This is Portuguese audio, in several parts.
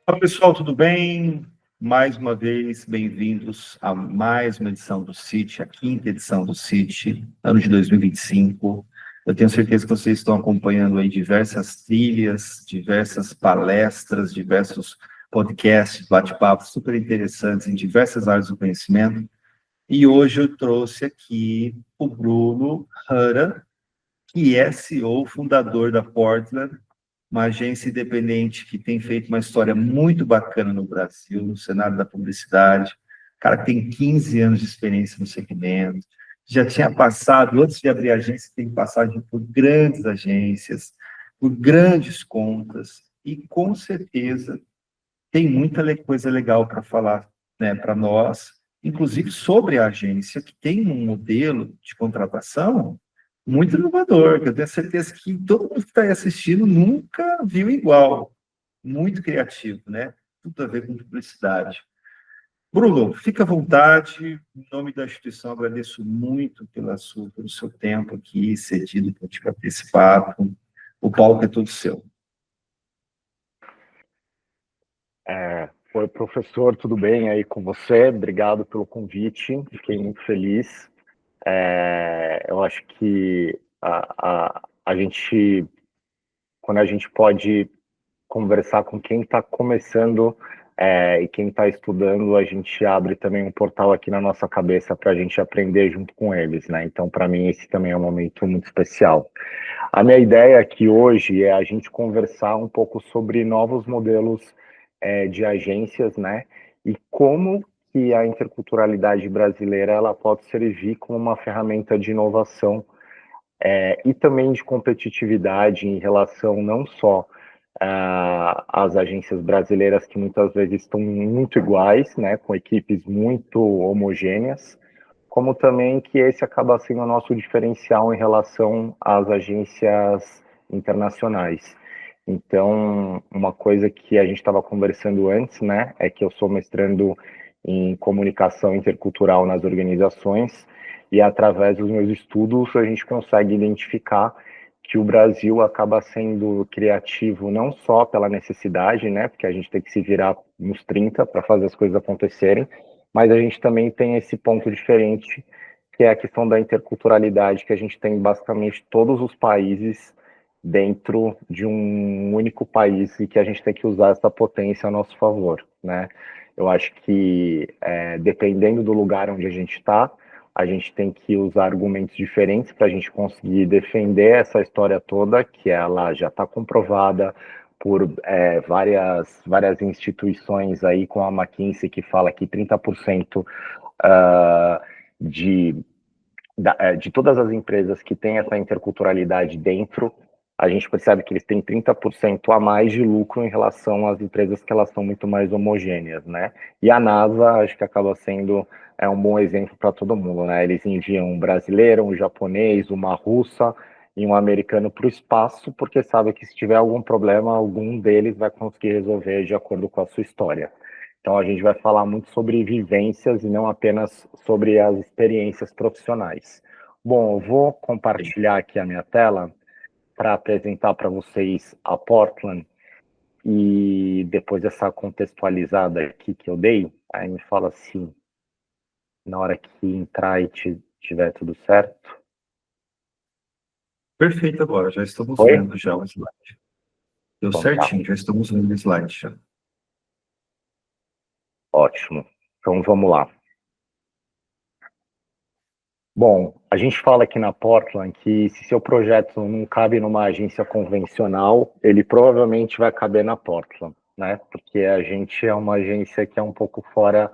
Olá, pessoal, tudo bem? Mais uma vez, bem-vindos a mais uma edição do CIT, a quinta edição do CIT, ano de 2025. Eu tenho certeza que vocês estão acompanhando aí diversas trilhas, diversas palestras, diversos podcasts, bate-papos super interessantes em diversas áreas do conhecimento. E hoje eu trouxe aqui o Bruno Hara, que é CEO, fundador da Portland, uma agência independente que tem feito uma história muito bacana no Brasil, no cenário da publicidade. O cara que tem 15 anos de experiência no segmento, já tinha passado, antes de abrir a agência, tem passagem por grandes agências, por grandes contas, e com certeza tem muita coisa legal para falar, né, para nós, inclusive sobre a agência, que tem um modelo de contratação muito inovador, que eu tenho certeza que todo mundo que está aí assistindo nunca viu igual. Muito criativo, né? Tudo a ver com publicidade. Bruno, fica à vontade. Em nome da instituição, agradeço muito pelo seu tempo aqui, cedido para te bater esse papo. O palco é todo seu. Oi, professor, tudo bem aí com você? Obrigado pelo convite, fiquei muito feliz. Eu acho que a gente, quando a gente pode conversar com quem está começando e quem está estudando, a gente abre também um portal aqui na nossa cabeça para a gente aprender junto com eles, né? Então, para mim, esse também é um momento muito especial. A minha ideia aqui hoje é a gente conversar um pouco sobre novos modelos de agências, né? E como que a interculturalidade brasileira ela pode servir como uma ferramenta de inovação e também de competitividade em relação não só às agências brasileiras que muitas vezes estão muito iguais, né? Com equipes muito homogêneas, como também que esse acaba sendo o nosso diferencial em relação às agências internacionais. Então, uma coisa que a gente estava conversando antes, né, é que eu sou mestrando em comunicação intercultural nas organizações e através dos meus estudos a gente consegue identificar que o Brasil acaba sendo criativo não só pela necessidade, né, porque a gente tem que se virar nos 30 para fazer as coisas acontecerem, mas a gente também tem esse ponto diferente, que é a questão da interculturalidade, que a gente tem basicamente todos os países dentro de um único país e que a gente tem que usar essa potência a nosso favor, né? Eu acho que, dependendo do lugar onde a gente está, a gente tem que usar argumentos diferentes para a gente conseguir defender essa história toda, que ela já está comprovada por várias instituições aí, com a McKinsey, que fala que 30% de, de todas as empresas que têm essa interculturalidade dentro, a gente percebe que eles têm 30% a mais de lucro em relação às empresas que elas são muito mais homogêneas, né? E a NASA, acho que acaba sendo um bom exemplo para todo mundo, né? Eles enviam um brasileiro, um japonês, uma russa e um americano para o espaço, porque sabe que se tiver algum problema, algum deles vai conseguir resolver de acordo com a sua história. Então, a gente vai falar muito sobre vivências e não apenas sobre as experiências profissionais. Bom, eu vou compartilhar aqui a minha tela para apresentar para vocês a Portland e depois dessa contextualizada aqui que eu dei, aí me fala se na hora que entrar e tiver tudo certo. Perfeito agora, já estamos Oi? vendo já o slide. Deu Então tá, certinho, já estamos vendo o slide já. ótimo. Então vamos lá. Bom, a gente fala aqui na Portland que se seu projeto não cabe numa agência convencional, ele provavelmente vai caber na Portland, né? Porque a gente é uma agência que é um pouco fora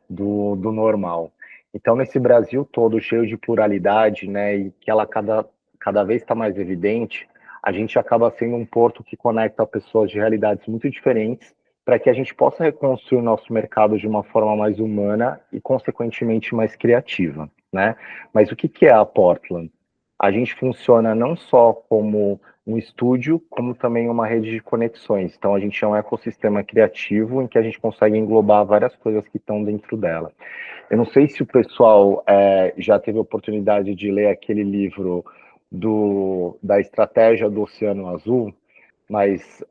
do normal. Então, nesse Brasil todo cheio de pluralidade, né, e que ela cada vez está mais evidente, a gente acaba sendo um porto que conecta pessoas de realidades muito diferentes para que a gente possa reconstruir o nosso mercado de uma forma mais humana e, consequentemente, mais criativa, né? Mas o que é a Portland? A gente funciona não só como um estúdio, como também uma rede de conexões. Então, a gente é um ecossistema criativo em que a gente consegue englobar várias coisas que estão dentro dela. Eu não sei se o pessoal já teve a oportunidade de ler aquele livro da Estratégia do Oceano Azul, mas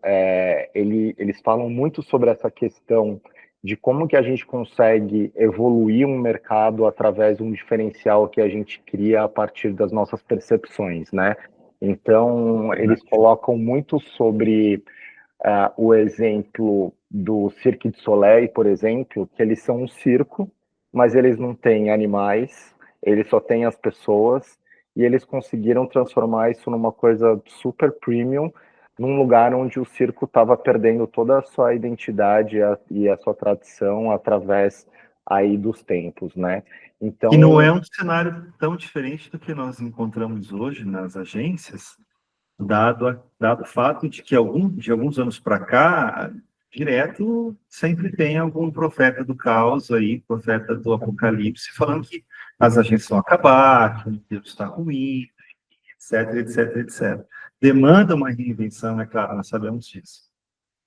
eles falam muito sobre essa questão de como que a gente consegue evoluir um mercado através de um diferencial que a gente cria a partir das nossas percepções, né? Então, eles colocam muito sobre o exemplo do Cirque du Soleil, por exemplo, que eles são um circo, mas eles não têm animais, eles só têm as pessoas, e eles conseguiram transformar isso numa coisa super premium, num lugar onde o circo estava perdendo toda a sua identidade e a sua tradição através aí dos tempos, né? Que não Então, é um cenário tão diferente do que nós encontramos hoje nas agências, dado o fato de que de alguns anos para cá, direto, sempre tem algum profeta do caos aí, profeta do apocalipse, falando que as agências vão acabar, que o mundo está ruim, etc, etc, etc. Demanda uma reinvenção, é claro, nós sabemos disso.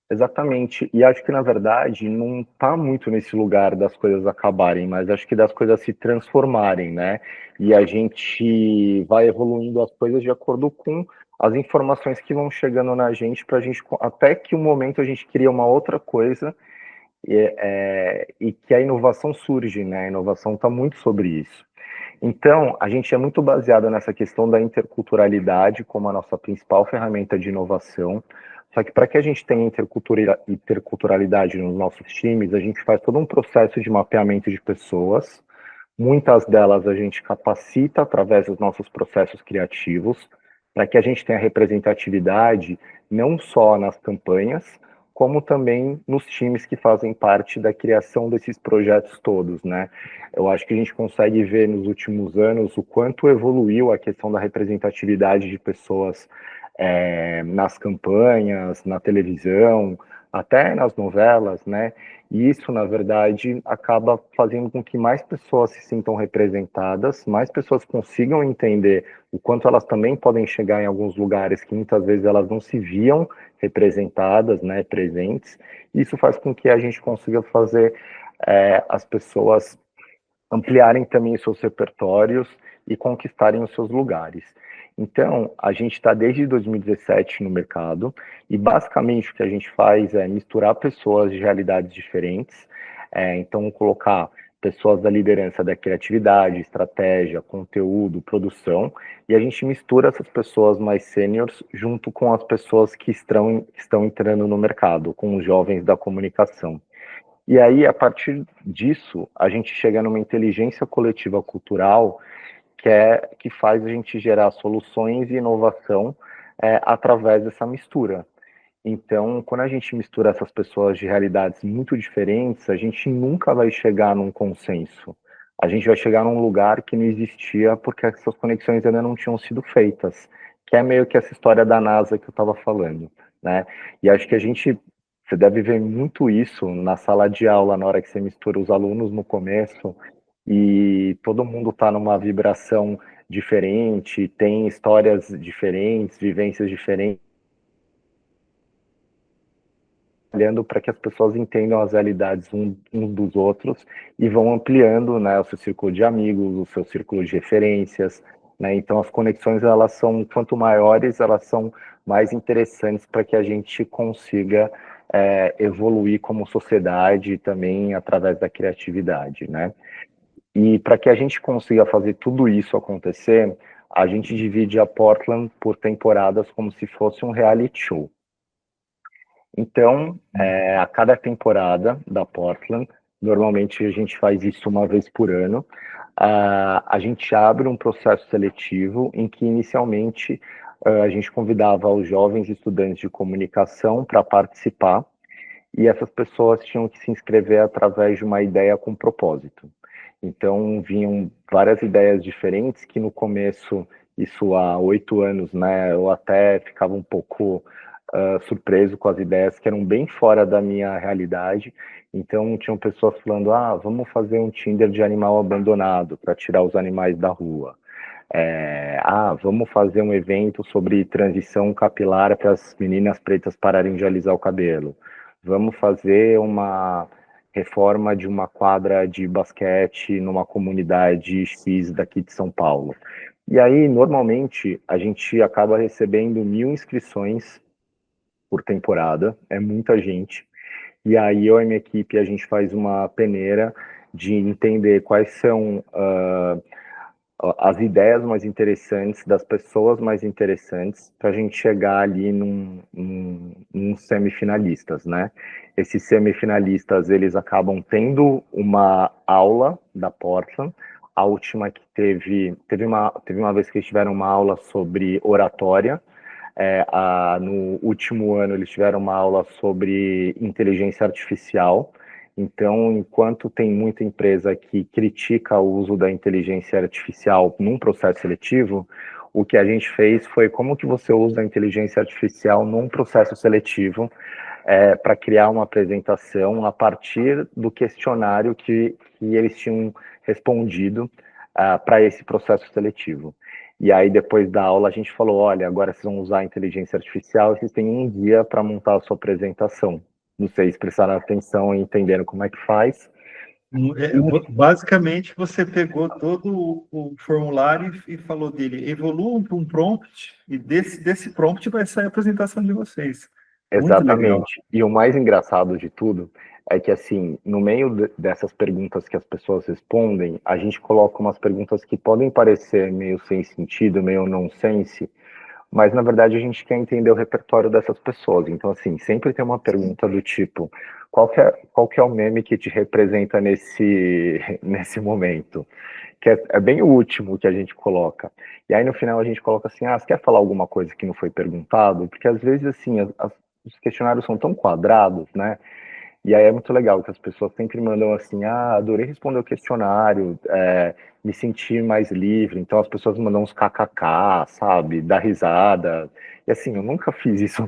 exatamente. E acho que, na verdade, não está muito nesse lugar das coisas acabarem, mas acho que das coisas se transformarem, né? E a gente vai evoluindo as coisas de acordo com as informações que vão chegando na gente, para a gente, até que um momento a gente cria uma outra coisa e que a inovação surge, né? A inovação está muito sobre isso. Então, a gente é muito baseado nessa questão da interculturalidade como a nossa principal ferramenta de inovação. Só que para que a gente tenha interculturalidade nos nossos times, a gente faz todo um processo de mapeamento de pessoas. Muitas delas a gente capacita através dos nossos processos criativos, para que a gente tenha representatividade não só nas campanhas, como também nos times que fazem parte da criação desses projetos todos, né? Eu acho que a gente consegue ver nos últimos anos o quanto evoluiu a questão da representatividade de pessoas nas campanhas, na televisão, até nas novelas, né? E isso, na verdade, acaba fazendo com que mais pessoas se sintam representadas, mais pessoas consigam entender o quanto elas também podem chegar em alguns lugares que muitas vezes elas não se viam representadas, né, presentes. Isso faz com que a gente consiga fazer as pessoas ampliarem também os seus repertórios e conquistarem os seus lugares. Então, a gente está desde 2017 no mercado e basicamente o que a gente faz é misturar pessoas de realidades diferentes, então colocar pessoas da liderança da criatividade, estratégia, conteúdo, produção, e a gente mistura essas pessoas mais sêniores junto com as pessoas que estão entrando no mercado, com os jovens da comunicação. E aí, a partir disso, a gente chega numa inteligência coletiva cultural que faz a gente gerar soluções e inovação através dessa mistura. Então, quando a gente mistura essas pessoas de realidades muito diferentes, a gente nunca vai chegar num consenso. A gente vai chegar num lugar que não existia porque essas conexões ainda não tinham sido feitas, que é meio que essa história da NASA que eu estava falando, né? E acho que você deve ver muito isso na sala de aula, na hora que você mistura os alunos no começo e todo mundo está numa vibração diferente, tem histórias diferentes, vivências diferentes, olhando para que as pessoas entendam as realidades uns dos outros e vão ampliando, né, o seu círculo de amigos, o seu círculo de referências, né? Então as conexões, elas são, quanto maiores, elas são mais interessantes para que a gente consiga evoluir como sociedade e também através da criatividade, né? E para que a gente consiga fazer tudo isso acontecer, a gente divide a Portland por temporadas como se fosse um reality show. Então, a cada temporada da Portland, normalmente a gente faz isso uma vez por ano, a gente abre um processo seletivo em que inicialmente a gente convidava os jovens estudantes de comunicação para participar, e essas pessoas tinham que se inscrever através de uma ideia com propósito. Então, vinham várias ideias diferentes que no começo, isso há 8 anos, né, eu até ficava um pouco surpreso com as ideias que eram bem fora da minha realidade. Então, tinham pessoas falando, vamos fazer um Tinder de animal abandonado para tirar os animais da rua. Vamos fazer um evento sobre transição capilar para as meninas pretas pararem de alisar o cabelo. Vamos fazer uma reforma de uma quadra de basquete numa comunidade X daqui de São Paulo. E aí, normalmente, a gente acaba recebendo 1.000 inscrições por temporada, é muita gente. E aí eu e minha equipe, a gente faz uma peneira de entender quais são as ideias mais interessantes, das pessoas mais interessantes, para a gente chegar ali num semifinalistas, né? Esses semifinalistas, eles acabam tendo uma aula da Portland. A última que teve uma vez que eles tiveram uma aula sobre oratória. No último ano, eles tiveram uma aula sobre inteligência artificial. Então, enquanto tem muita empresa que critica o uso da inteligência artificial num processo seletivo, o que a gente fez foi como que você usa a inteligência artificial num processo seletivo para criar uma apresentação a partir do questionário que eles tinham respondido para esse processo seletivo. E aí, depois da aula, a gente falou, olha, agora vocês vão usar a inteligência artificial e vocês têm um dia para montar a sua apresentação. Não sei se prestaram atenção e entenderam como é que faz. Basicamente, você pegou todo o formulário e falou dele, evoluam para um prompt, e desse prompt vai sair a apresentação de vocês. Muito legal. Exatamente. E o mais engraçado de tudo é que, assim, no meio dessas perguntas que as pessoas respondem, a gente coloca umas perguntas que podem parecer meio sem sentido, meio nonsense, mas na verdade a gente quer entender o repertório dessas pessoas. Então, assim, sempre tem uma pergunta do tipo: qual que é o meme que te representa nesse momento? Que é bem o último que a gente coloca. E aí no final a gente coloca assim: você quer falar alguma coisa que não foi perguntado? Porque às vezes, assim, os questionários são tão quadrados, né? E aí é muito legal que as pessoas sempre mandam assim: adorei responder o questionário, me senti mais livre. Então as pessoas mandam uns kkk, sabe? Dar risada. E assim, eu nunca fiz isso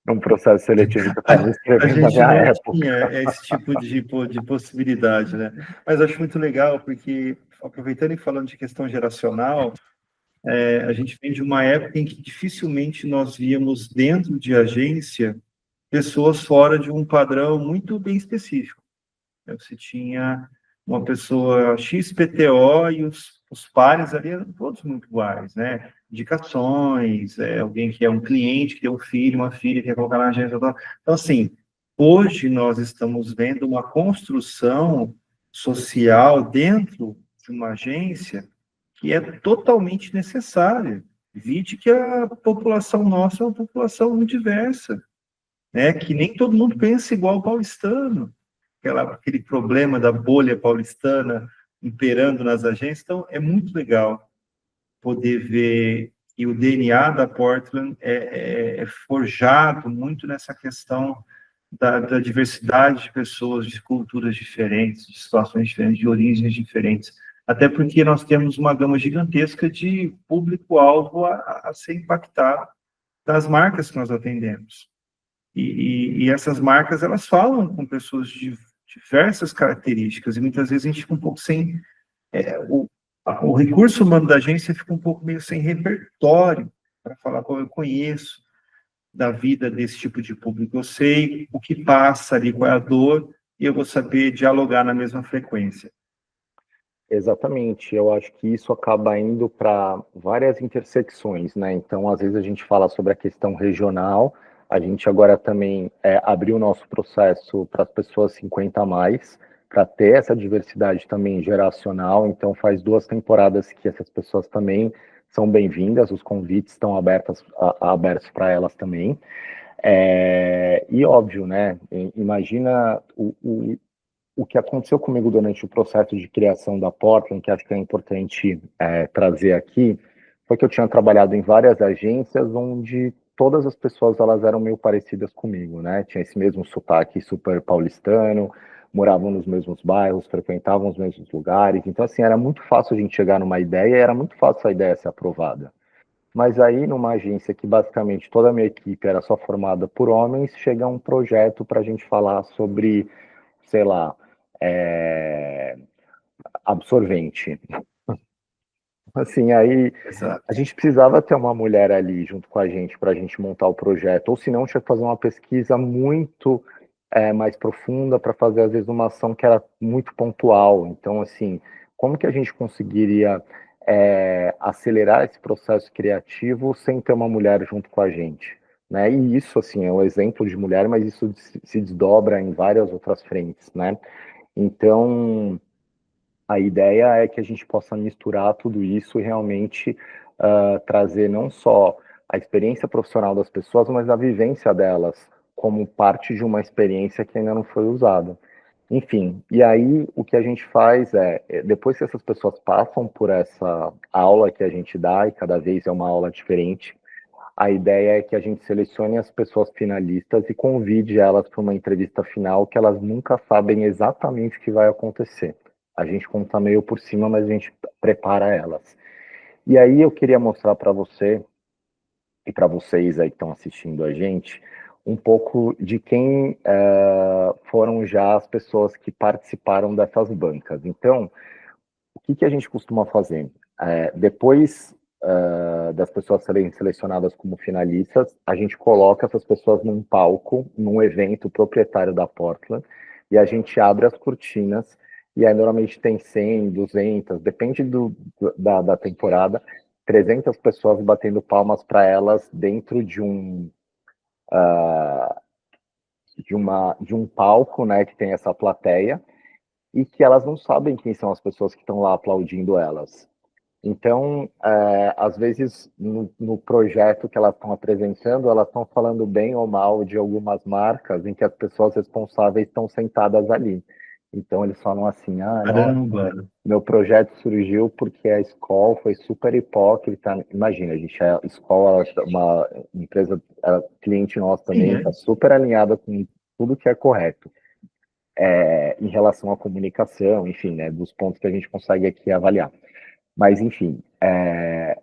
num processo seletivo que eu estava A escrevendo na gente minha não época. tinha esse tipo de possibilidade, né? Mas acho muito legal, porque, aproveitando e falando de questão geracional, a gente vem de uma época em que dificilmente nós víamos dentro de agência pessoas fora de um padrão muito bem específico. Você tinha uma pessoa XPTO e os pares ali eram todos muito iguais, né? Indicações, alguém que é um cliente, que tem um filho, uma filha, que quer colocar na agência. Então, assim, hoje nós estamos vendo uma construção social dentro de uma agência que é totalmente necessária. Vide que a população nossa é uma população muito diversa, né? Que nem todo mundo pensa igual o paulistano, aquele problema da bolha paulistana imperando nas agências. Então, é muito legal poder ver que o DNA da Portland é forjado muito nessa questão da diversidade de pessoas, de culturas diferentes, de situações diferentes, de origens diferentes. Até porque nós temos uma gama gigantesca de público-alvo a ser impactado das marcas que nós atendemos. E essas marcas, elas falam com pessoas de diversas características, e muitas vezes a gente fica um pouco sem... o recurso humano da agência fica um pouco meio sem repertório para falar qual eu conheço da vida desse tipo de público. Eu sei o que passa ali, qual é a dor, e eu vou saber dialogar na mesma frequência. Exatamente, eu acho que isso acaba indo para várias intersecções, né? Então, às vezes a gente fala sobre a questão regional, a gente agora também abriu o nosso processo para as pessoas 50 a mais, para ter essa diversidade também geracional. Então, faz 2 temporadas que essas pessoas também são bem-vindas, os convites estão abertos para elas também. E óbvio, né? Imagina o que aconteceu comigo durante o processo de criação da Portland, que acho que é importante trazer aqui, foi que eu tinha trabalhado em várias agências onde todas as pessoas elas eram meio parecidas comigo, né? Tinha esse mesmo sotaque super paulistano, moravam nos mesmos bairros, frequentavam os mesmos lugares. Então, assim, era muito fácil a gente chegar numa ideia e era muito fácil a ideia ser aprovada. Mas aí, numa agência que basicamente toda a minha equipe era só formada por homens, chega um projeto para a gente falar sobre, sei lá, é, absorvente. Assim, aí Exato. a gente precisava ter uma mulher ali junto com a gente para a gente montar o projeto, ou senão tinha que fazer uma pesquisa muito mais profunda para fazer, às vezes, uma ação que era muito pontual. Então, assim, como que a gente conseguiria acelerar esse processo criativo sem ter uma mulher junto com a gente? né? E isso, assim, é um exemplo de mulher, mas isso se desdobra em várias outras frentes, né? Então, a ideia é que a gente possa misturar tudo isso e realmente trazer não só a experiência profissional das pessoas, mas a vivência delas como parte de uma experiência que ainda não foi usada. Enfim, e aí o que a gente faz depois que essas pessoas passam por essa aula que a gente dá, e cada vez é uma aula diferente, a ideia é que a gente selecione as pessoas finalistas e convide elas para uma entrevista final que elas nunca sabem exatamente o que vai acontecer. A gente conta meio por cima, mas a gente prepara elas. E aí eu queria mostrar para você e para vocês aí que estão assistindo a gente um pouco de quem foram já as pessoas que participaram dessas bancas. Então, o que a gente costuma fazer? Depois das pessoas serem selecionadas como finalistas, a gente coloca essas pessoas num palco, num evento proprietário da Portland, e a gente abre as cortinas, e aí normalmente tem 100, 200, depende da temporada, 300 pessoas batendo palmas para elas dentro de um palco, né, que tem essa plateia, e que elas não sabem quem são as pessoas que estão lá aplaudindo elas. Então, às vezes, no projeto que elas estão apresentando, elas estão falando bem ou mal de algumas marcas em que as pessoas responsáveis estão sentadas ali. Então, eles falam assim, nossa, Caramba! meu projeto surgiu porque a Skol foi super hipócrita. Imagina, a gente a Skol é uma empresa, cliente nosso Sim, também, é. está super alinhada com tudo que é correto em relação à comunicação, enfim, né, dos pontos que a gente consegue aqui avaliar. Mas, enfim,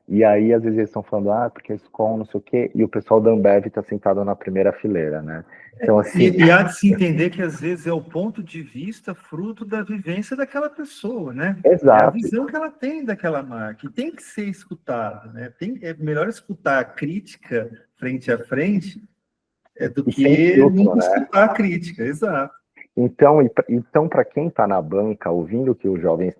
e aí às vezes eles estão falando, porque a escola não sei o quê, e o pessoal da Ambev está sentado na primeira fileira, né? Então, assim, E há de se entender que às vezes é o ponto de vista fruto da vivência daquela pessoa, né? É a exato. visão que ela tem daquela marca, e tem que ser escutada, né? É melhor escutar a crítica frente a frente do E sem que filtro, nunca né? escutar a crítica, exato. Então, para quem está na banca, ouvindo o que os jovens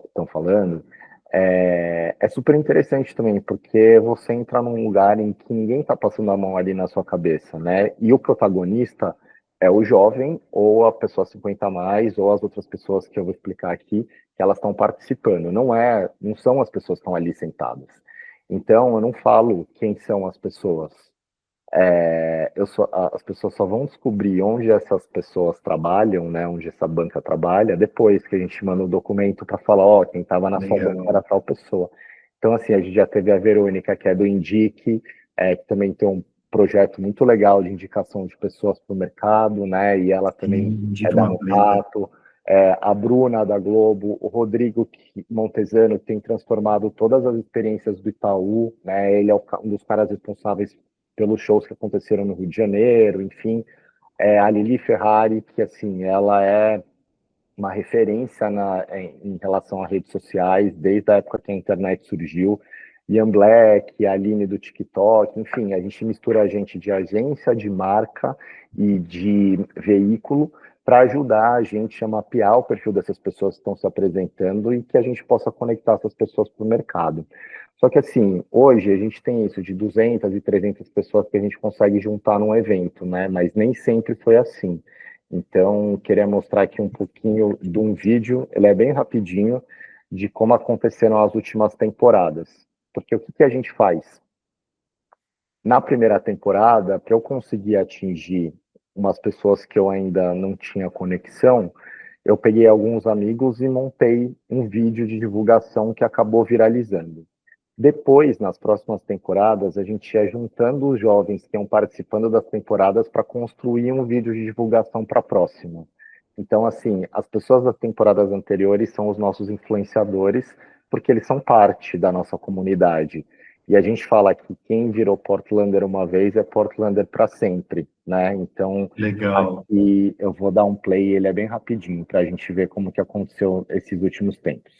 estão falando, é super interessante também, porque você entra num lugar em que ninguém está passando a mão ali na sua cabeça, né? E o protagonista é o jovem, ou a pessoa 50 a mais, ou as outras pessoas que eu vou explicar aqui, que elas estão participando. Não são as pessoas que estão ali sentadas. Então, eu não falo quem são as pessoas. As pessoas só vão descobrir onde essas pessoas trabalham, né, onde essa banca trabalha, depois que a gente manda o documento para falar, quem estava na sua banca Legal. era tal pessoa. Então, assim, a gente já teve a Verônica, que é do Indique, que também tem um projeto muito legal de indicação de pessoas para o mercado, né, e ela também Sim, é indica da uma plena. Notato, a Bruna da Globo, o Rodrigo Montesano, que tem transformado todas as experiências do Itaú, né, ele é um dos caras responsáveis pelos shows que aconteceram no Rio de Janeiro, enfim, a Lili Ferrari, que assim, ela é uma referência em relação a redes sociais, desde a época que a internet surgiu, Ian Black, a Aline do TikTok, enfim, a gente mistura a gente de agência, de marca e de veículo para ajudar a gente a mapear o perfil dessas pessoas que estão se apresentando e que a gente possa conectar essas pessoas para o mercado. Só que assim, hoje a gente tem isso de 200 e 300 pessoas que a gente consegue juntar num evento, né? Mas nem sempre foi assim. Então, queria mostrar aqui um pouquinho de um vídeo, ele é bem rapidinho, de como aconteceram as últimas temporadas. Porque o que a gente faz? Na primeira temporada, para eu conseguir atingir umas pessoas que eu ainda não tinha conexão, eu peguei alguns amigos e montei um vídeo de divulgação que acabou viralizando. Depois, nas próximas temporadas, a gente ia juntando os jovens que iam participando das temporadas para construir um vídeo de divulgação para a próxima. Então, assim, as pessoas das temporadas anteriores são os nossos influenciadores, porque eles são parte da nossa comunidade. E a gente fala que quem virou Portlander uma vez é Portlander para sempre, né? Então, Legal. aqui eu vou dar um play, ele é bem rapidinho, para a gente ver como que aconteceu esses últimos tempos.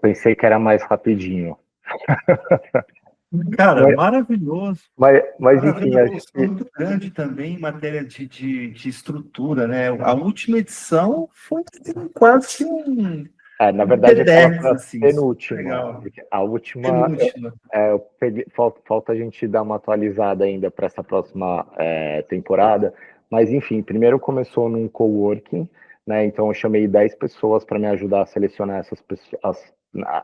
pensei que era mais rapidinho. Cara, Mas, maravilhoso. mas Cara, enfim, uma acho evolução que muito grande também em matéria de estrutura, né? A última edição foi assim, quase na um verdade aquela TEDx, foi a assim, super penúltima, legal. porque a última Penúltima. eu peguei, falta a gente dar uma atualizada ainda para essa próxima temporada, mas enfim, primeiro começou num coworking, né? Então eu chamei 10 pessoas para me ajudar a selecionar essas pessoas.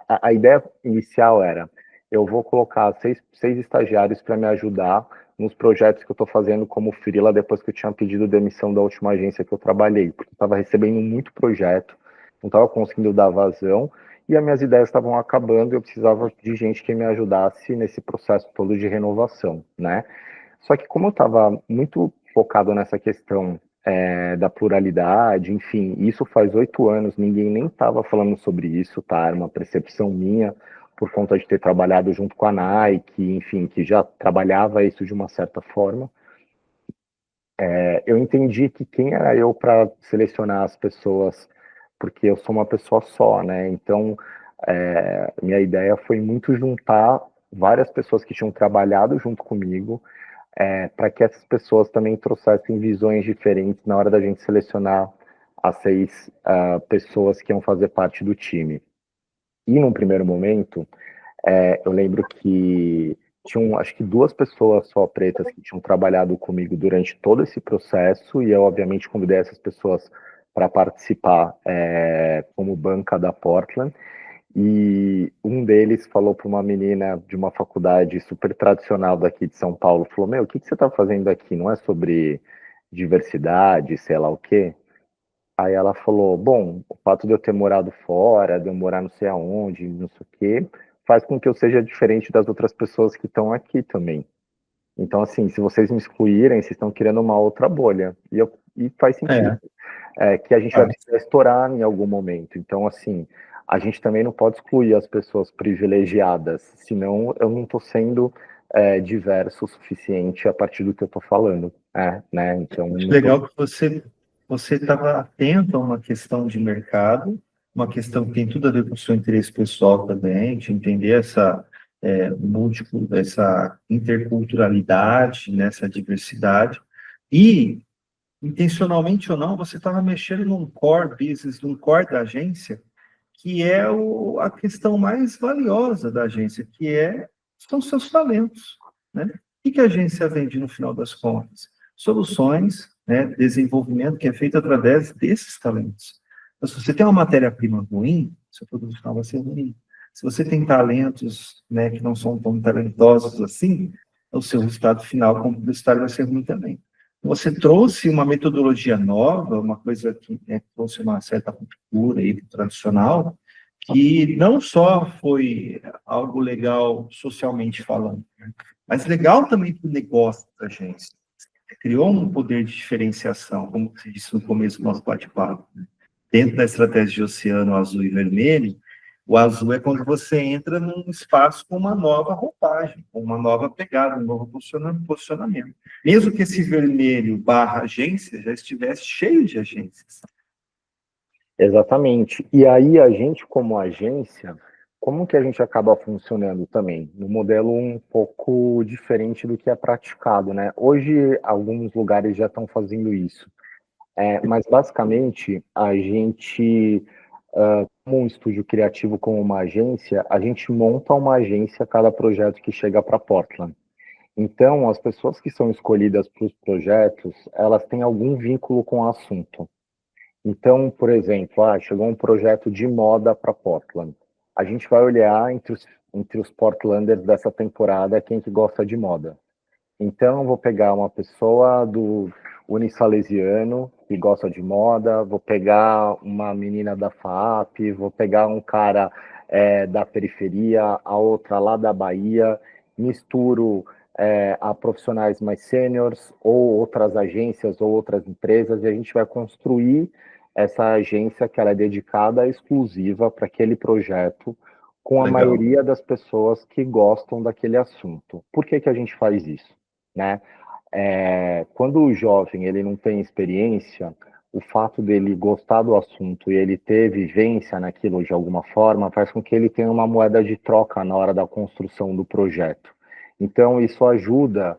A ideia inicial era eu vou colocar seis estagiários para me ajudar nos projetos que eu estou fazendo como freela depois que eu tinha pedido demissão da última agência que eu trabalhei, porque eu estava recebendo muito projeto, não estava conseguindo dar vazão e as minhas ideias estavam acabando e eu precisava de gente que me ajudasse nesse processo todo de renovação, né? Só que como eu estava muito focado nessa questão da pluralidade, enfim, isso faz 8 anos, ninguém nem estava falando sobre isso, tá? Era uma percepção minha, por conta de ter trabalhado junto com a Nike, enfim, que já trabalhava isso de uma certa forma. Eu entendi que quem era eu para selecionar as pessoas, porque eu sou uma pessoa só, né? Então, minha ideia foi muito juntar várias pessoas que tinham trabalhado junto comigo, para que essas pessoas também trouxessem visões diferentes na hora da gente selecionar as seis pessoas que iam fazer parte do time. E num primeiro momento, eu lembro que tinham, acho que duas pessoas só pretas que tinham trabalhado comigo durante todo esse processo, e eu, obviamente, convidei essas pessoas para participar como banca da Portland. E um deles falou para uma menina de uma faculdade super tradicional daqui de São Paulo, falou, meu, o que você está fazendo aqui? Não é sobre diversidade, sei lá o quê? Aí ela falou, bom, o fato de eu ter morado fora, de eu morar não sei aonde, não sei o quê, faz com que eu seja diferente das outras pessoas que estão aqui também. Então, assim, se vocês me excluírem, vocês estão criando uma outra bolha. E faz sentido. É, Que a gente vai tá. precisar estourar em algum momento. Então, assim, a gente também não pode excluir as pessoas privilegiadas, senão eu não estou sendo diverso o suficiente a partir do que eu estou falando. Né? Então, Acho não tô... legal que você estava atento a uma questão de mercado, uma questão que tem tudo a ver com o seu interesse pessoal também, de entender essa essa interculturalidade, nessa diversidade, e intencionalmente ou não, você estava mexendo num core business, num core da agência, que é a questão mais valiosa da agência, são seus talentos, né? O que a agência vende no final das contas? Soluções, né, desenvolvimento que é feito através desses talentos. Então, se você tem uma matéria-prima ruim, seu produto final vai ser ruim. Se você tem talentos, né, que não são tão talentosos assim, o seu resultado final como publicitário vai ser ruim também. Você trouxe uma metodologia nova, uma coisa que trouxe uma certa cultura aí, tradicional, que não só foi algo legal socialmente falando, né, mas legal também para o negócio da agência. Criou um poder de diferenciação, como você disse no começo do nosso bate-papo. Né? Dentro da estratégia de oceano azul e vermelho, o azul é quando você entra num espaço com uma nova roupagem, com uma nova pegada, um novo posicionamento. Mesmo que esse vermelho barra agência já estivesse cheio de agências. Exatamente. E aí a gente, como agência, como que a gente acaba funcionando também? No modelo um pouco diferente do que é praticado, né? Hoje, alguns lugares já estão fazendo isso. Mas basicamente, a gente, como um estúdio criativo, como uma agência, a gente monta uma agência a cada projeto que chega para Portland. Então, as pessoas que são escolhidas para os projetos, elas têm algum vínculo com o assunto. Então, por exemplo, chegou um projeto de moda para Portland. A gente vai olhar entre os Portlanders dessa temporada quem que gosta de moda. Então, vou pegar uma pessoa do Unisalesiano, que gosta de moda, vou pegar uma menina da FAP, vou pegar um cara da periferia, a outra lá da Bahia, misturo a profissionais mais sêniores, ou outras agências, ou outras empresas, e a gente vai construir essa agência que ela é dedicada, exclusiva para aquele projeto, com a Legal. maioria das pessoas que gostam daquele assunto. Por que que a gente faz isso? Né? Quando o jovem ele não tem experiência, o fato dele gostar do assunto e ele ter vivência naquilo de alguma forma faz com que ele tenha uma moeda de troca na hora da construção do projeto. Então, isso ajuda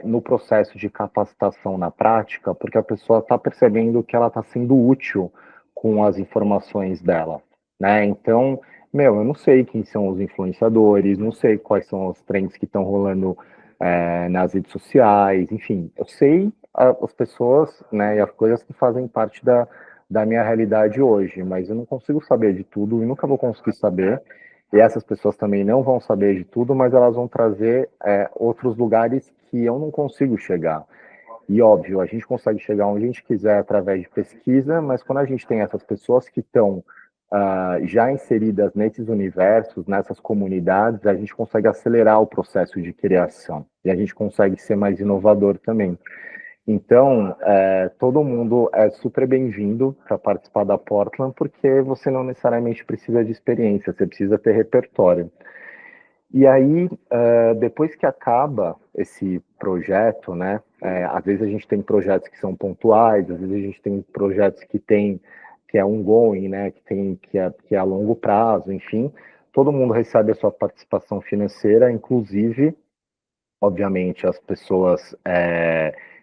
no processo de capacitação na prática, porque a pessoa está percebendo que ela está sendo útil com as informações dela, né? Então, eu não sei quem são os influenciadores, não sei quais são os trends que estão rolando nas redes sociais, enfim, eu sei as pessoas, né, e as coisas que fazem parte da minha realidade hoje, mas eu não consigo saber de tudo e nunca vou conseguir saber, e essas pessoas também não vão saber de tudo, mas elas vão trazer outros lugares que eu não consigo chegar. E óbvio, a gente consegue chegar onde a gente quiser através de pesquisa, mas quando a gente tem essas pessoas que estão já inseridas nesses universos, nessas comunidades, a gente consegue acelerar o processo de criação e a gente consegue ser mais inovador também. Então, todo mundo é super bem-vindo para participar da Portland, porque você não necessariamente precisa de experiência, você precisa ter repertório. E aí, depois que acaba esse projeto, né? Às vezes a gente tem projetos que são pontuais, às vezes a gente tem projetos que é ongoing, né? Que é a longo prazo, enfim. Todo mundo recebe a sua participação financeira, inclusive, obviamente, as pessoas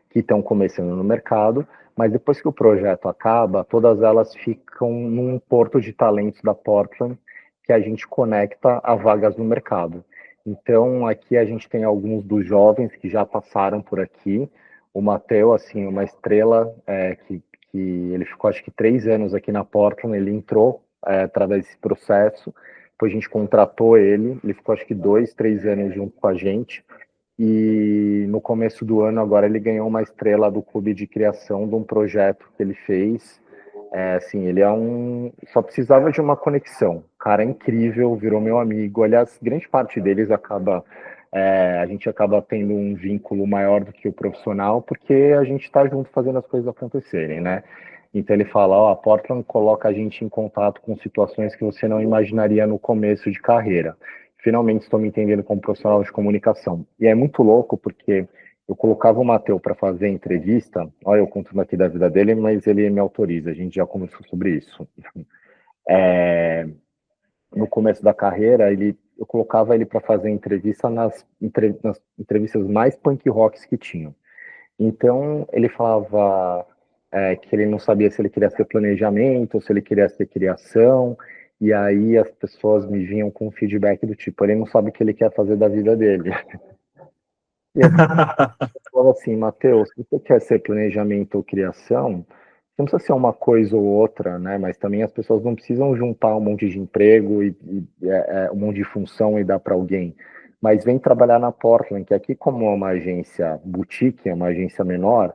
que estão começando no mercado, mas depois que o projeto acaba, todas elas ficam num porto de talentos da Portland que a gente conecta a vagas no mercado. Então, aqui a gente tem alguns dos jovens que já passaram por aqui. O Mateu, assim, uma estrela que ele ficou acho que 3 anos aqui na Portland, ele entrou através desse processo, depois a gente contratou ele ficou acho que 2, 3 anos junto com a gente, e no começo do ano agora ele ganhou uma estrela do clube de criação de um projeto que ele fez. Assim, ele só precisava de uma conexão. O cara é incrível, virou meu amigo. Aliás, grande parte deles a gente acaba tendo um vínculo maior do que o profissional, porque a gente está junto fazendo as coisas acontecerem, né? Então ele fala, ó, a Portland coloca a gente em contato com situações que você não imaginaria no começo de carreira. Finalmente estou me entendendo como profissional de comunicação. E é muito louco porque eu colocava o Matheus para fazer entrevista, olha, eu contando aqui da vida dele, mas ele me autoriza, a gente já conversou sobre isso. No começo da carreira, eu colocava ele para fazer entrevista nas entrevistas mais punk rocks que tinham. Então, ele falava que ele não sabia se ele queria ser planejamento, ou se ele queria ser criação, e aí as pessoas me vinham com feedback do tipo, ele não sabe o que ele quer fazer da vida dele. E eu falava assim, Matheus, se você quer ser planejamento ou criação, não precisa ser uma coisa ou outra, né? Mas também as pessoas não precisam juntar um monte de emprego e um monte de função e dar para alguém. Mas vem trabalhar na Portland, que aqui como é uma agência boutique, é uma agência menor,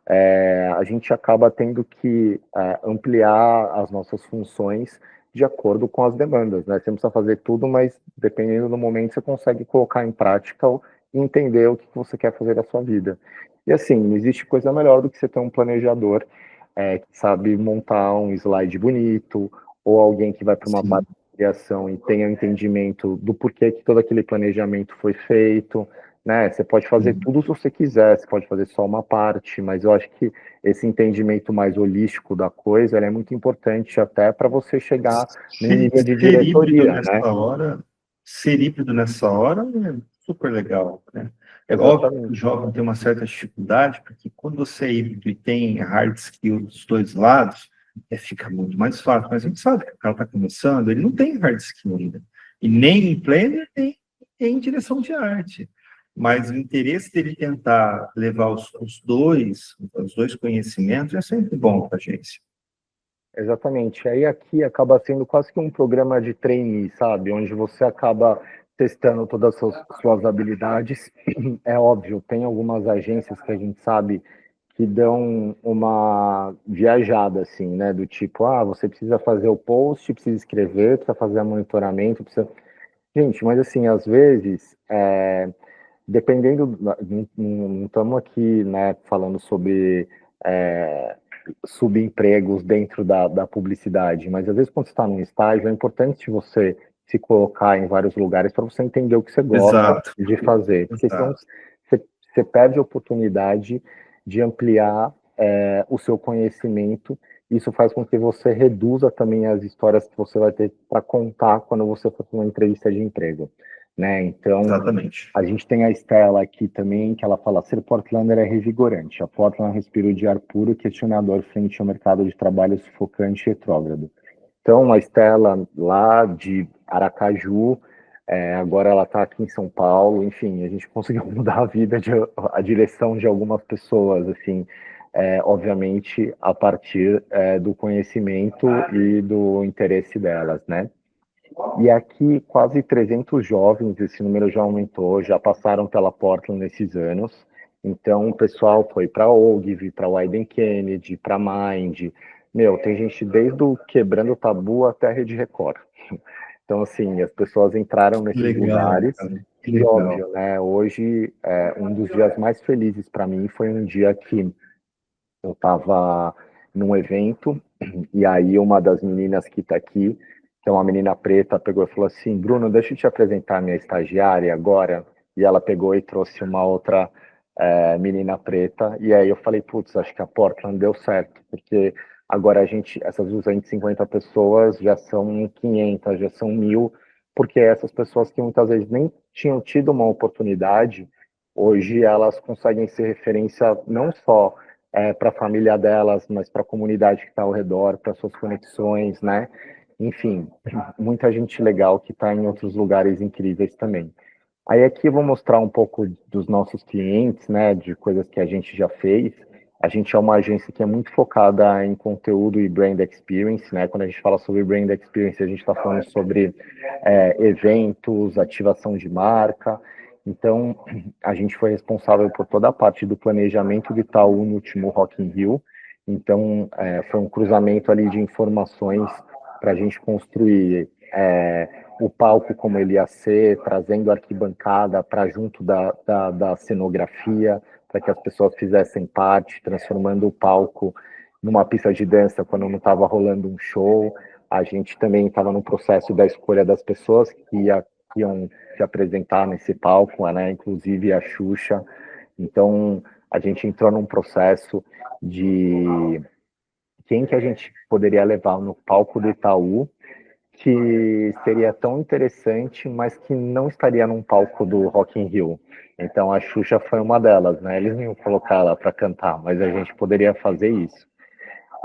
a gente acaba tendo que ampliar as nossas funções de acordo com as demandas, né? Você não precisa fazer tudo, mas dependendo do momento você consegue colocar em prática e entender o que você quer fazer da sua vida. E assim, não existe coisa melhor do que você ter um planejador que sabe montar um slide bonito, ou alguém que vai para uma parte de criação e tenha um entendimento do porquê que todo aquele planejamento foi feito, né? Você pode fazer tudo se você quiser, você pode fazer só uma parte, mas eu acho que esse entendimento mais holístico da coisa, ele é muito importante até para você chegar no nível de diretoria, né? Ser híbrido nessa hora é super legal, né? É óbvio que o jovem tem uma certa dificuldade, porque quando você é híbrido e tem hard skill dos dois lados, fica muito mais fácil. Mas a gente sabe que o cara está começando, ele não tem hard skill ainda. E nem em planner, nem em direção de arte. Mas o interesse dele tentar levar os dois conhecimentos é sempre bom para a agência. Exatamente. Aí aqui acaba sendo quase que um programa de trainee, sabe? Onde você acaba testando todas as suas habilidades. É óbvio, tem algumas agências que a gente sabe que dão uma viajada, assim, né? Do tipo, você precisa fazer o post, precisa escrever, precisa fazer monitoramento, precisa... Gente, mas assim, às vezes, dependendo... Não estamos aqui, né, falando sobre... subempregos dentro da publicidade, mas às vezes quando você está num estágio é importante você se colocar em vários lugares para você entender o que você gosta de fazer, porque senão você perde a oportunidade de ampliar o seu conhecimento. Isso faz com que você reduza também as histórias que você vai ter para contar quando você for para uma entrevista de emprego, né? Então, Exatamente. a gente tem a Estela aqui também, que ela fala: ser Portlander é revigorante. A Portland é um respiro de ar puro, questionador frente ao mercado de trabalho sufocante e retrógrado. Então, a Estela, lá de Aracaju, agora ela está aqui em São Paulo. Enfim, a gente conseguiu mudar a direção de algumas pessoas, assim, obviamente, a partir do conhecimento e do interesse delas, né? E aqui, quase 300 jovens, esse número já aumentou, já passaram pela Portland nesses anos. Então, o pessoal foi para a Ogilvy, para Wieden Kennedy, para Mind. Meu, tem gente desde o Quebrando o Tabu até a Rede Record. Então, assim, as pessoas entraram Que nesses legal, lugares. cara. Que E, legal. óbvio, né, hoje, um dos dias mais felizes para mim foi um dia que eu estava num evento, e aí uma das meninas que está aqui, que é uma menina preta, pegou e falou assim: Bruno, deixa eu te apresentar a minha estagiária agora. E ela pegou e trouxe uma outra menina preta. E aí eu falei: putz, acho que a Portland deu certo, porque agora essas 250 pessoas já são 500, já são 1.000, porque essas pessoas que muitas vezes nem tinham tido uma oportunidade, hoje elas conseguem ser referência não só para a família delas, mas para a comunidade que está ao redor, para suas conexões, né? Enfim, muita gente legal que está em outros lugares incríveis também. Aí aqui eu vou mostrar um pouco dos nossos clientes, né? De coisas que a gente já fez. A gente é uma agência que é muito focada em conteúdo e brand experience, né? Quando a gente fala sobre brand experience, a gente está falando sobre eventos, ativação de marca. Então, a gente foi responsável por toda a parte do planejamento de Itaú no último Rock in Rio. Então, foi um cruzamento ali de informações para a gente construir o palco como ele ia ser, trazendo a arquibancada para junto da cenografia, para que as pessoas fizessem parte, transformando o palco numa pista de dança quando não estava rolando um show. A gente também estava no processo da escolha das pessoas que iam se apresentar nesse palco, né? Inclusive a Xuxa. Então, a gente entrou num processo de quem que a gente poderia levar no palco do Itaú, que seria tão interessante, mas que não estaria num palco do Rock in Rio. Então a Xuxa foi uma delas, né? Eles não iam colocar ela para cantar, mas a gente poderia fazer isso.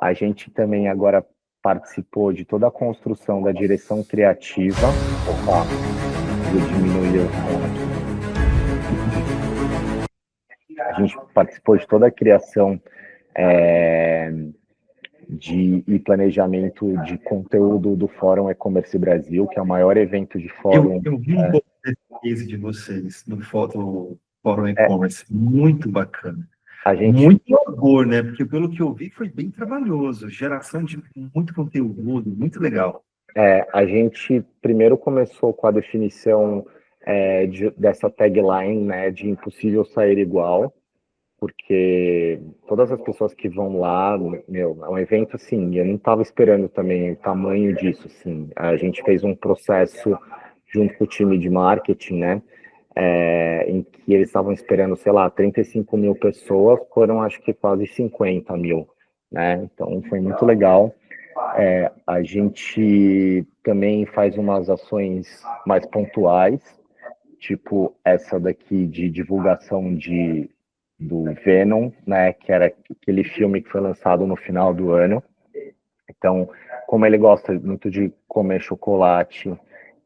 A gente também agora participou de toda a construção da direção criativa. Opa, vou diminuir o som aqui. A gente participou de toda a criação é, e planejamento de conteúdo do Fórum E-Commerce Brasil, que é o maior evento de fórum. Eu vi um pouco desse case de vocês no Fórum É, E-Commerce. Muito bacana. a gente Muito labor, né? Porque pelo que eu vi foi bem trabalhoso. Geração de muito conteúdo, muito legal. A gente primeiro começou com a definição dessa tagline, né, de impossível sair igual, porque todas as pessoas que vão lá, meu, é um evento assim, eu não estava esperando também o tamanho disso, assim. A gente fez um processo junto com o time de marketing, né, em que eles estavam esperando, sei lá, 35 mil pessoas, foram acho que quase 50 mil, né, então foi muito legal. A gente também faz umas ações mais pontuais, tipo essa daqui de divulgação do Venom, né, que era aquele filme que foi lançado no final do ano. Então, como ele gosta muito de comer chocolate,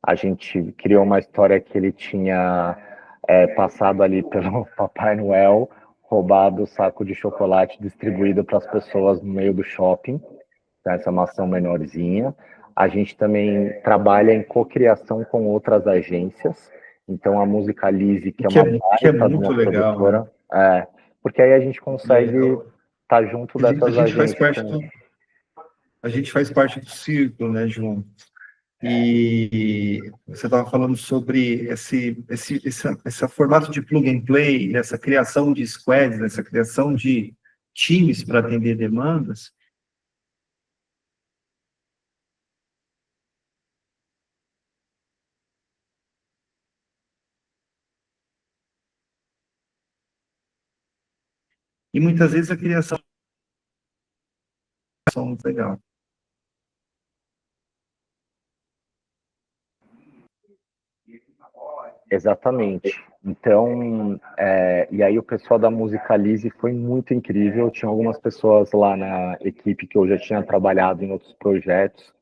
a gente criou uma história que ele tinha passado ali pelo Papai Noel, roubado o saco de chocolate distribuído para as pessoas no meio do shopping. Então, essa é uma ação menorzinha. A gente também trabalha em cocriação com outras agências. Então, a Musicalize, que é uma Que é baita de muito uma legal, né? produtora, porque aí a gente consegue estar junto A dessas gente faz agências. parte a gente faz parte do círculo, né, João? E você estava falando sobre esse formato de plug and play, essa criação de squads, essa criação de times para atender demandas. E muitas vezes a criação muito legal. Exatamente. Então, e aí o pessoal da Musicalize foi muito incrível. Tinha algumas pessoas lá na equipe que eu já tinha trabalhado em outros projetos.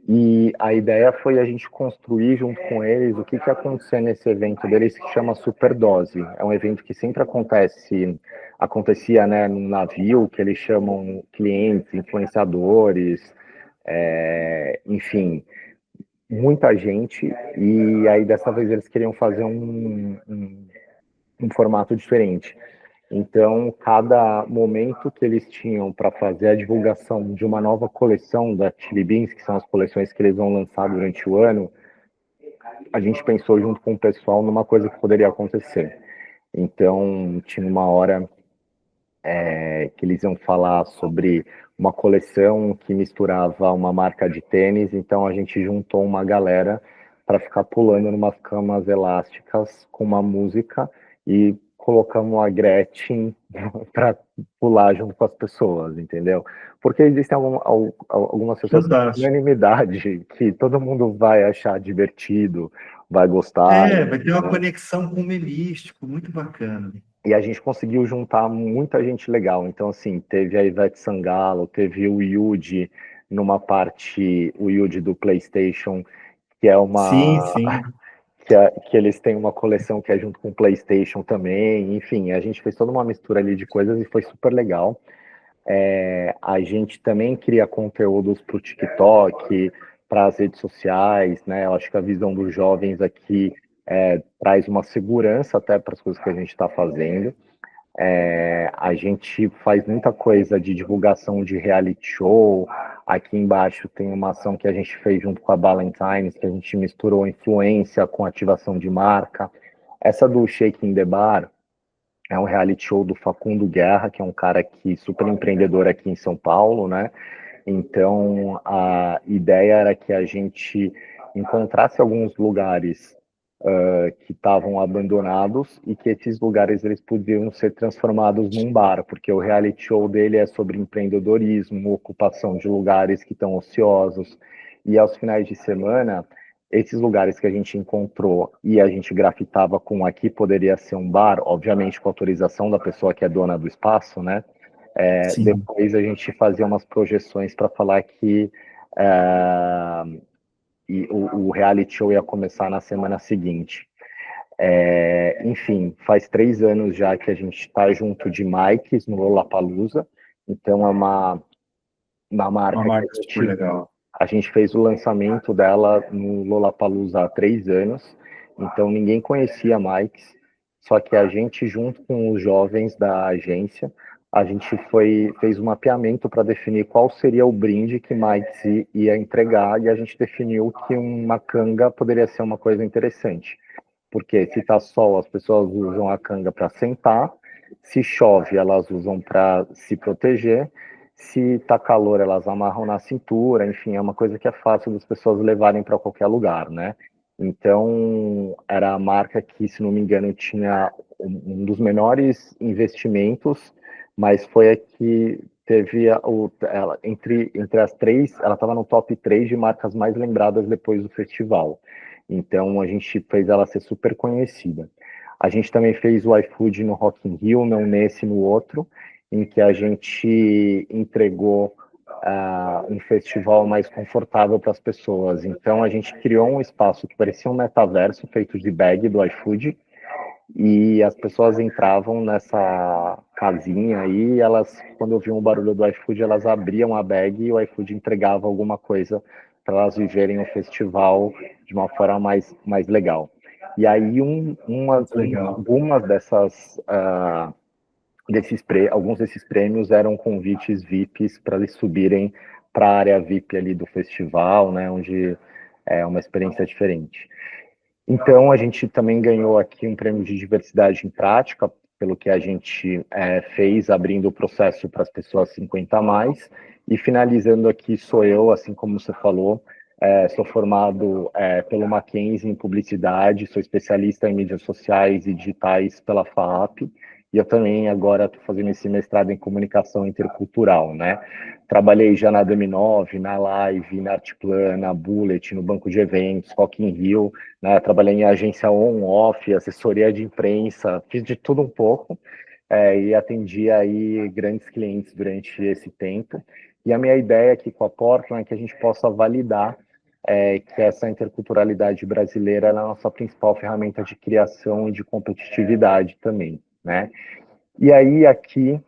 E a ideia foi a gente construir junto com eles o que que ia acontecer nesse evento deles que chama Superdose. É um evento que sempre acontecia, né, num navio que eles chamam clientes, influenciadores, enfim, muita gente. E aí dessa vez eles queriam fazer um formato diferente. Então, cada momento que eles tinham para fazer a divulgação de uma nova coleção da Chili Beans, que são as coleções que eles vão lançar durante o ano, a gente pensou junto com o pessoal numa coisa que poderia acontecer. Então, tinha uma hora que eles iam falar sobre uma coleção que misturava uma marca de tênis, então a gente juntou uma galera para ficar pulando numas camas elásticas com uma música e colocamos a Gretchen para pular junto com as pessoas, entendeu? Porque existem algumas pessoas que têm Fantástico. unanimidade que todo mundo vai achar divertido, vai gostar. Vai ter uma conexão com o Melístico, muito bacana. E a gente conseguiu juntar muita gente legal. Então, assim, teve a Ivete Sangalo, teve o Yuji numa parte, o Yuji do PlayStation, que é Sim, uma. sim. Que eles têm uma coleção que é junto com o PlayStation também. Enfim, a gente fez toda uma mistura ali de coisas e foi super legal. A gente também cria conteúdos para o TikTok, para as redes sociais, né? Eu acho que a visão dos jovens aqui traz uma segurança até para as coisas que a gente está fazendo. A gente faz muita coisa de divulgação de reality show. Aqui embaixo tem uma ação que a gente fez junto com a Ballantines, que a gente misturou influência com ativação de marca. Essa do Shake in the Bar é um reality show do Facundo Guerra, que é um cara que super empreendedor aqui em São Paulo, né? Então a ideia era que a gente encontrasse alguns lugares que estavam abandonados e que esses lugares eles podiam ser transformados num bar, porque o reality show dele é sobre empreendedorismo, ocupação de lugares que estão ociosos, e aos finais de semana, esses lugares que a gente encontrou e a gente grafitava com aqui poderia ser um bar, obviamente com autorização da pessoa que é dona do espaço, né? Sim. Depois a gente fazia umas projeções para falar que é, o reality show ia começar na semana seguinte. Enfim, faz 3 anos já que a gente está junto de Mikes no Lollapalooza, então é uma Uma marca que marca super legal. a gente fez o lançamento dela no Lollapalooza há 3 anos, então ninguém conhecia a Mikes, só que a gente, junto com os jovens da agência, a gente fez um mapeamento para definir qual seria o brinde que Mikes ia entregar, e a gente definiu que uma canga poderia ser uma coisa interessante. Porque se tá sol, as pessoas usam a canga para sentar, se chove, elas usam para se proteger, se tá calor, elas amarram na cintura, enfim, é uma coisa que é fácil das pessoas levarem para qualquer lugar, né? Então, era a marca que, se não me engano, tinha um dos menores investimentos, mas foi a que teve ela, entre as três, ela estava no top 3 de marcas mais lembradas depois do festival. Então a gente fez ela ser super conhecida. A gente também fez o iFood no Rock in Rio, não nesse, no outro, em que a gente entregou um festival mais confortável para as pessoas. Então a gente criou um espaço que parecia um metaverso feito de bag do iFood, e as pessoas entravam nessa casinha aí, e elas, quando ouviam o barulho do iFood, elas abriam a bag e o iFood entregava alguma coisa para elas viverem o festival de uma forma mais legal. E aí Muito legal. algumas dessas alguns desses prêmios eram convites VIPs para eles subirem para a área VIP ali do festival, né, onde é uma experiência diferente. Então, a gente também ganhou aqui um prêmio de diversidade em prática, pelo que a gente fez, abrindo o processo para as pessoas 50 a mais. E finalizando aqui, sou eu, assim como você falou, sou formado pelo Mackenzie em publicidade, sou especialista em mídias sociais e digitais pela FAAP, e eu também agora estou fazendo esse mestrado em comunicação intercultural, né? Trabalhei já na Dami9, na Live, na Artplan, na Bullet, no banco de eventos, Rock in Rio, né? Trabalhei em agência on-off, assessoria de imprensa, fiz de tudo um pouco, e atendi aí grandes clientes durante esse tempo. E a minha ideia aqui com a Portland é que a gente possa validar que essa interculturalidade brasileira é a nossa principal ferramenta de criação e de competitividade também, né? E aí aqui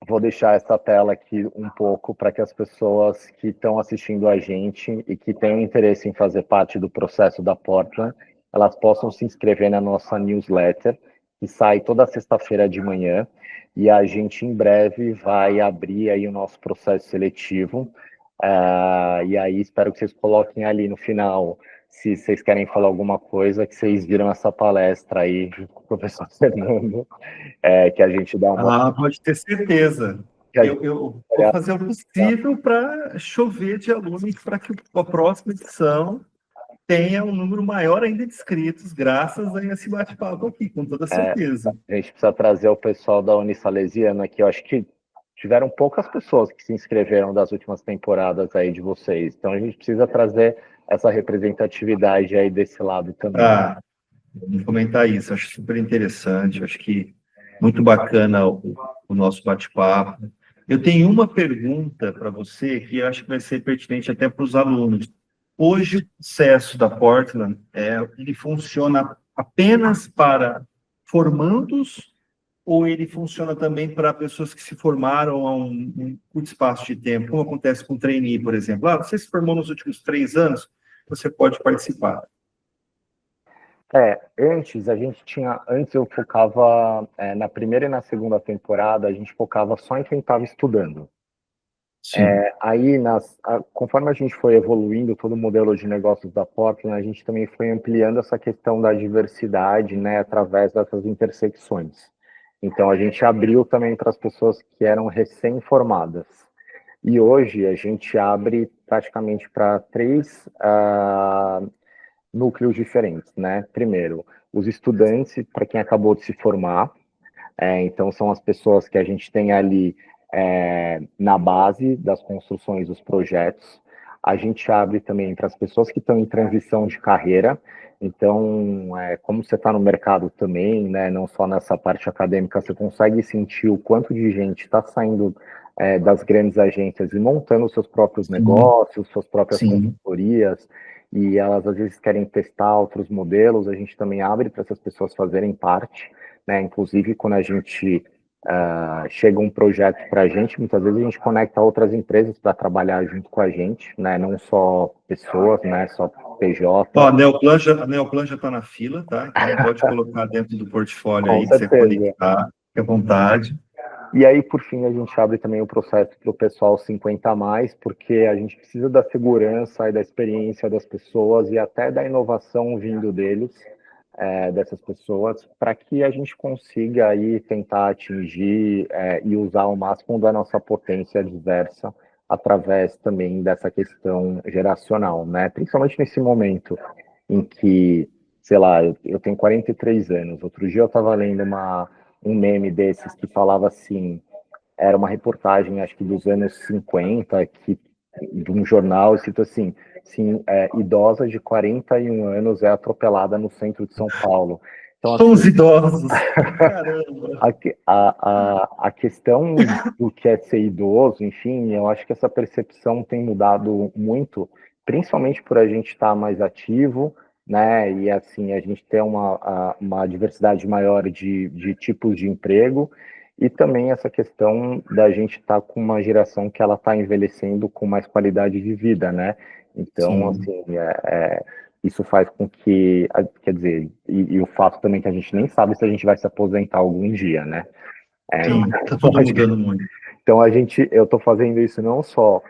vou deixar essa tela aqui um pouco para que as pessoas que estão assistindo a gente e que têm interesse em fazer parte do processo da Portland, elas possam se inscrever na nossa newsletter, que sai toda sexta-feira de manhã, e a gente em breve vai abrir aí o nosso processo seletivo, e aí espero que vocês coloquem ali no final, se vocês querem falar alguma coisa, que vocês viram essa palestra aí com o professor Fernando, que a gente dá uma... Ah, pode ter certeza. Eu vou fazer o possível para chover de alunos para que a próxima edição tenha um número maior ainda de inscritos, graças a esse bate-papo aqui, com toda certeza. A gente precisa trazer o pessoal da Unisalesiana aqui. Eu acho que tiveram poucas pessoas que se inscreveram das últimas temporadas aí de vocês. Então a gente precisa trazer essa representatividade aí desse lado também. Vamos comentar isso. Acho super interessante. Acho que muito bacana o nosso bate-papo. Eu tenho uma pergunta para você que eu acho que vai ser pertinente até para os alunos. Hoje, o processo da Portland, ele funciona apenas para formandos ou ele funciona também para pessoas que se formaram há um curto espaço de tempo, como acontece com o trainee, por exemplo? Você se formou nos últimos 3 anos, você pode participar. Antes eu focava, na primeira e na segunda temporada, a gente focava só em quem estava estudando. Aí, conforme a gente foi evoluindo todo o modelo de negócios da Portland, a gente também foi ampliando essa questão da diversidade, né, através dessas intersecções. Então, a gente abriu também para as pessoas que eram recém-formadas. E hoje a gente abre praticamente para 3 núcleos diferentes, né? Primeiro, os estudantes, para quem acabou de se formar, então são as pessoas que a gente tem ali na base das construções dos projetos. A gente abre também para as pessoas que estão em transição de carreira. Então, como você está no mercado também, né, não só nessa parte acadêmica, você consegue sentir o quanto de gente está saindo das grandes agências e montando seus próprios negócios, suas próprias consultorias, e elas às vezes querem testar outros modelos. A gente também abre para essas pessoas fazerem parte, né? Inclusive, quando a gente chega um projeto para a gente, muitas vezes a gente conecta outras empresas para trabalhar junto com a gente, né? Não só pessoas, né? Só PJ. A Neoplan já está na fila, tá? Então pode colocar dentro do portfólio aí, que você conectar, fique à vontade. E aí, por fim, a gente abre também o processo para o pessoal 50 a mais, porque a gente precisa da segurança e da experiência das pessoas e até da inovação vindo deles, dessas pessoas, para que a gente consiga aí tentar atingir e usar ao máximo da nossa potência diversa através também dessa questão geracional, né? Principalmente nesse momento em que, sei lá, eu tenho 43 anos. Outro dia eu estava lendo um meme desses que falava assim, era uma reportagem, acho que dos anos 50, de um jornal, escrito assim, idosa de 41 anos é atropelada no centro de São Paulo. Então, São os idosos! Caramba! A questão do que é ser idoso, enfim, eu acho que essa percepção tem mudado muito, principalmente por a gente estar mais ativo, né, e assim, a gente ter uma diversidade maior de tipos de emprego, e também essa questão da gente estar com uma geração que ela está envelhecendo com mais qualidade de vida, né? Então, assim, isso faz com que, quer dizer, e o fato também que a gente nem sabe se a gente vai se aposentar algum dia, né? Está tudo mudando muito. Então, eu estou fazendo isso não só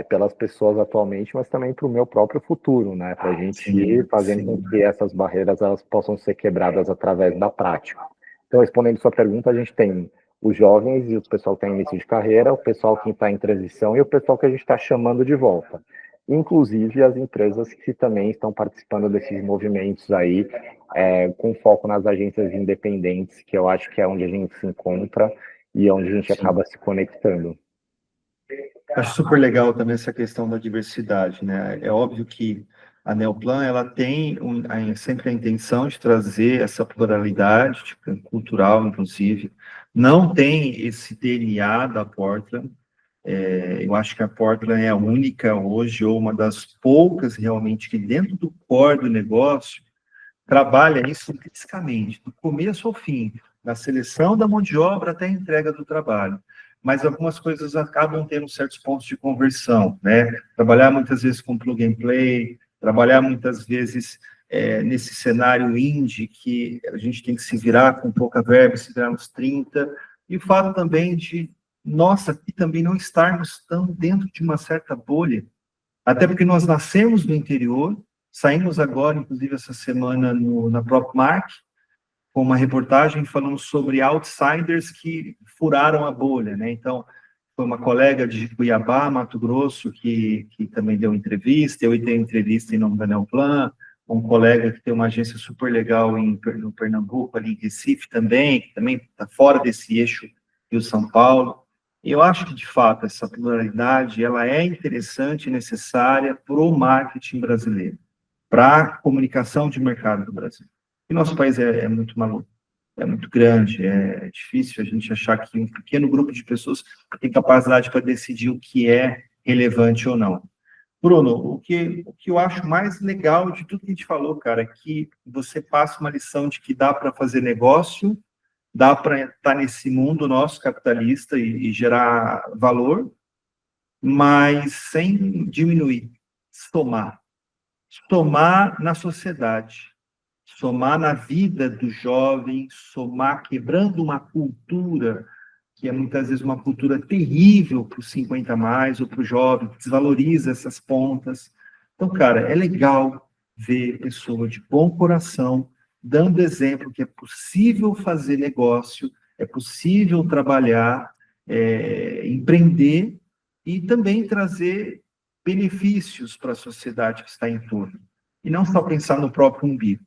pelas pessoas atualmente, mas também para o meu próprio futuro, né? Para a gente ir fazendo com que essas barreiras elas possam ser quebradas através da prática. Então, respondendo sua pergunta, a gente tem os jovens e o pessoal que está em início de carreira, o pessoal que está em transição e o pessoal que a gente está chamando de volta. inclusive as empresas que também estão participando desses movimentos aí, com foco nas agências independentes, que eu acho que é onde a gente se encontra e onde a gente Sim. acaba se conectando. Acho super legal também essa questão da diversidade, né? É óbvio que a Neoplan, ela tem sempre a intenção de trazer essa pluralidade, tipo, cultural, inclusive. Não tem esse DNA da Portland. Eu acho que a Portland é a única hoje, ou uma das poucas realmente, que dentro do core do negócio, trabalha isso intrinsecamente, do começo ao fim, da seleção da mão de obra até a entrega do trabalho. Mas algumas coisas acabam tendo certos pontos de conversão, né? Trabalhar muitas vezes com plug and play, trabalhar muitas vezes nesse cenário indie que a gente tem que se virar com pouca verba, se virar nos 30, e o fato também de, nossa, aqui também não estarmos tão dentro de uma certa bolha, até porque nós nascemos no interior, saímos agora, inclusive essa semana, na PropMark, com uma reportagem falando sobre outsiders que furaram a bolha, né? Então, foi uma colega de Cuiabá, Mato Grosso, que também deu entrevista, eu dei entrevista em nome da Neoplan, um colega que tem uma agência super legal no Pernambuco, ali em Recife também, que também está fora desse eixo Rio-São Paulo. E eu acho que, de fato, essa pluralidade, ela é interessante e necessária para o marketing brasileiro, para a comunicação de mercado do Brasil. E nosso país é muito maluco, é muito grande, é difícil a gente achar que um pequeno grupo de pessoas tem capacidade para decidir o que é relevante ou não. Bruno, o que eu acho mais legal de tudo que a gente falou, cara, é que você passa uma lição de que dá para fazer negócio, dá para estar nesse mundo nosso capitalista e gerar valor, mas sem diminuir, somar. Somar na sociedade, somar na vida do jovem, somar quebrando uma cultura que é muitas vezes uma cultura terrível para os 50 a mais ou para o jovem, que desvaloriza essas pontas. Então, cara, é legal ver pessoa de bom coração dando exemplo que é possível fazer negócio, é possível trabalhar, empreender e também trazer benefícios para a sociedade que está em torno. E não só pensar no próprio umbigo.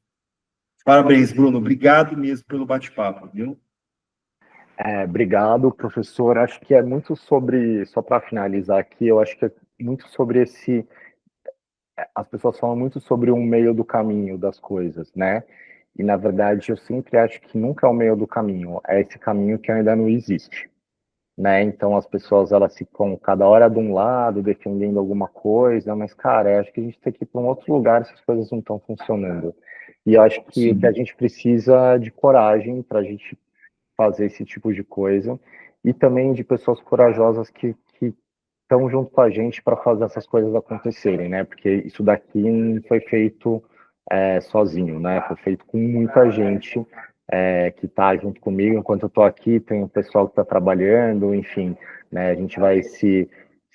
Parabéns, Bruno. Obrigado mesmo pelo bate-papo, viu? Obrigado, professor. Acho que é muito sobre, só para finalizar aqui, eu acho que é muito sobre as pessoas falam muito sobre um meio do caminho das coisas, né? E na verdade eu sempre acho que nunca é o meio do caminho, é esse caminho que ainda não existe, né? Então as pessoas elas ficam cada hora de um lado defendendo alguma coisa, mas cara, eu acho que a gente tem que ir para um outro lugar se as coisas não estão funcionando. E eu acho que a Sim. gente precisa de coragem para a gente fazer esse tipo de coisa e também de pessoas corajosas que estão junto com a gente para fazer essas coisas acontecerem, né? Porque isso daqui não foi feito sozinho, né? Foi feito com muita gente que está junto comigo. Enquanto eu estou aqui, tem o pessoal que está trabalhando, enfim, né? A gente vai se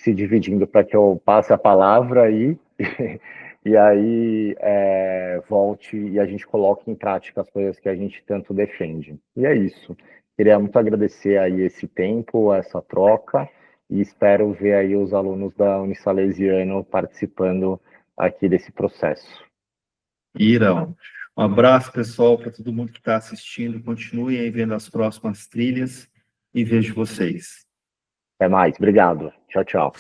dividindo para que eu passe a palavra aí e aí volte e a gente coloque em prática as coisas que a gente tanto defende. E é isso. Queria muito agradecer aí esse tempo, essa troca, e espero ver aí os alunos da Unisalesiano participando aqui desse processo. Irão. Um abraço, pessoal, para todo mundo que está assistindo. Continuem aí vendo as próximas trilhas e vejo vocês. Até mais, obrigado. Tchau, tchau.